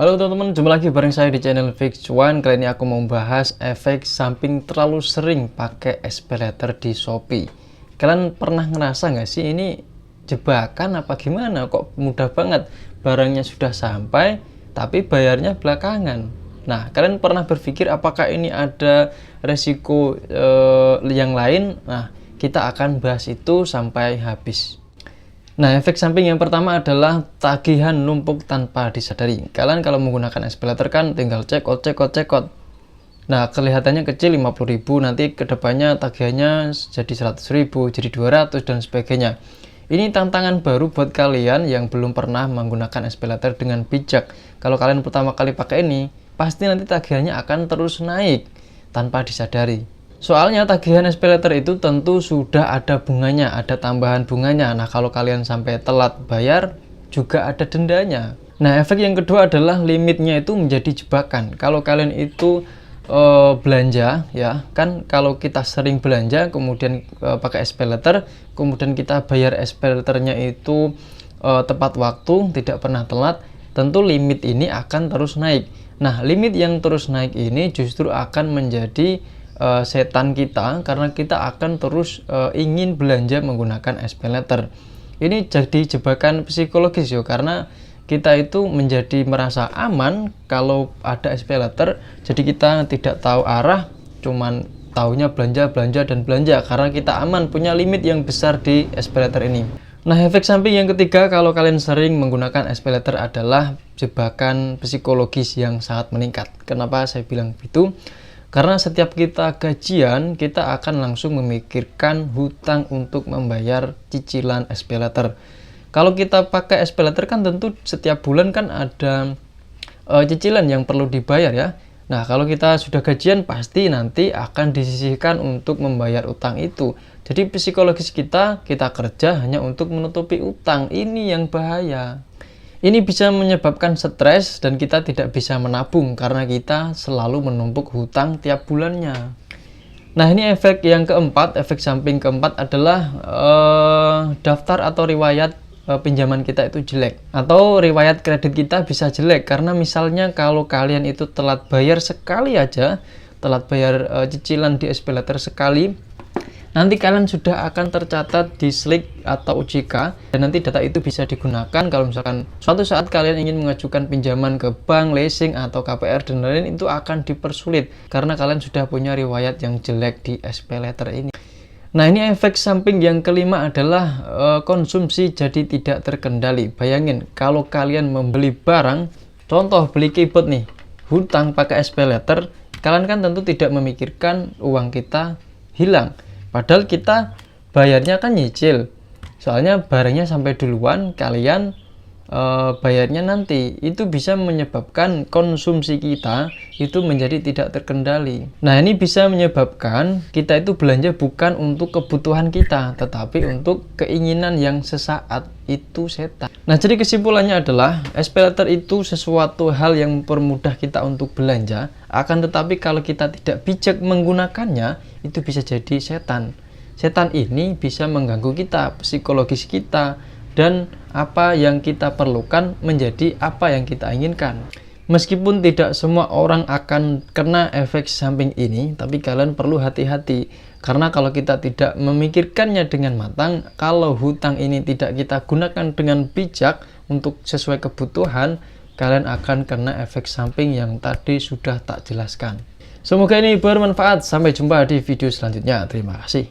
Halo teman-teman, jumpa lagi bareng saya di channel Fix One. Kali ini aku mau membahas efek samping terlalu sering pakai SPayLater di Shopee. Kalian pernah ngerasa nggak sih ini jebakan apa gimana? Kok mudah banget barangnya sudah sampai, tapi bayarnya belakangan. Nah, kalian pernah berpikir apakah ini ada resiko yang lain? Nah, kita akan bahas itu sampai habis. Nah, efek samping yang pertama adalah tagihan numpuk tanpa disadari. Kalian kalau menggunakan SPayLater kan tinggal cekot. Nah, kelihatannya kecil 50.000, nanti kedepannya tagihannya jadi 100.000, jadi 200 dan sebagainya. Ini tantangan baru buat kalian yang belum pernah menggunakan SPayLater dengan bijak. Kalau kalian pertama kali pakai ini, pasti nanti tagihannya akan terus naik tanpa disadari. Soalnya tagihan SPayLater itu tentu sudah ada bunganya, ada tambahan bunganya. Nah, kalau kalian sampai telat bayar, juga ada dendanya. Nah, efek yang kedua adalah limitnya itu menjadi jebakan. Kalau kalian itu belanja, ya kan, kalau kita sering belanja, kemudian pakai SPayLater, kemudian kita bayar SPayLaternya itu tepat waktu, tidak pernah telat, tentu limit ini akan terus naik. Nah, limit yang terus naik ini justru akan menjadi setan kita, karena kita akan terus ingin belanja menggunakan SPayLater. Ini jadi jebakan psikologis ya, karena kita itu menjadi merasa aman kalau ada SPayLater, jadi kita tidak tahu arah, cuman taunya belanja karena kita aman punya limit yang besar di SPayLater ini. Nah, efek samping yang ketiga kalau kalian sering menggunakan SPayLater adalah jebakan psikologis yang sangat meningkat. Kenapa saya bilang begitu? Karena setiap kita gajian, kita akan langsung memikirkan hutang untuk membayar cicilan SPayLater. Kalau kita pakai SPayLater kan tentu setiap bulan kan ada cicilan yang perlu dibayar ya. Nah, kalau kita sudah gajian pasti nanti akan disisihkan untuk membayar utang itu. Jadi psikologis kita kerja hanya untuk menutupi utang. Ini yang bahaya. Ini bisa menyebabkan stres dan kita tidak bisa menabung karena kita selalu menumpuk hutang tiap bulannya. Nah, ini efek yang keempat, efek samping keempat adalah daftar atau riwayat pinjaman kita itu jelek. Atau riwayat kredit kita bisa jelek karena misalnya kalau kalian itu telat bayar sekali aja, telat bayar cicilan di SPayLater sekali, nanti kalian sudah akan tercatat di SLIK atau OJK, dan nanti data itu bisa digunakan kalau misalkan suatu saat kalian ingin mengajukan pinjaman ke bank, leasing, atau KPR dan lain-lain, itu akan dipersulit karena kalian sudah punya riwayat yang jelek di SPayLater ini. Nah, ini efek samping yang kelima adalah konsumsi jadi tidak terkendali. Bayangin kalau kalian membeli barang, contoh beli keyboard nih, hutang pakai SPayLater, kalian kan tentu tidak memikirkan uang kita hilang. Padahal kita bayarnya kan nyicil, soalnya barangnya sampai duluan, kalian bayarnya nanti. Itu bisa menyebabkan konsumsi kita itu menjadi tidak terkendali. Nah, ini bisa menyebabkan kita itu belanja bukan untuk kebutuhan kita, tetapi untuk keinginan yang sesaat. Itu setan. Nah, jadi kesimpulannya adalah SPayLater itu sesuatu hal yang mempermudah kita untuk belanja, akan tetapi kalau kita tidak bijak menggunakannya, itu bisa jadi setan. Setan ini bisa mengganggu kita, psikologis kita, dan apa yang kita perlukan menjadi apa yang kita inginkan. Meskipun tidak semua orang akan kena efek samping ini, tapi kalian perlu hati-hati. Karena kalau kita tidak memikirkannya dengan matang, kalau hutang ini tidak kita gunakan dengan bijak untuk sesuai kebutuhan, kalian akan kena efek samping yang tadi sudah tak jelaskan. Semoga ini bermanfaat. Sampai jumpa di video selanjutnya. Terima kasih.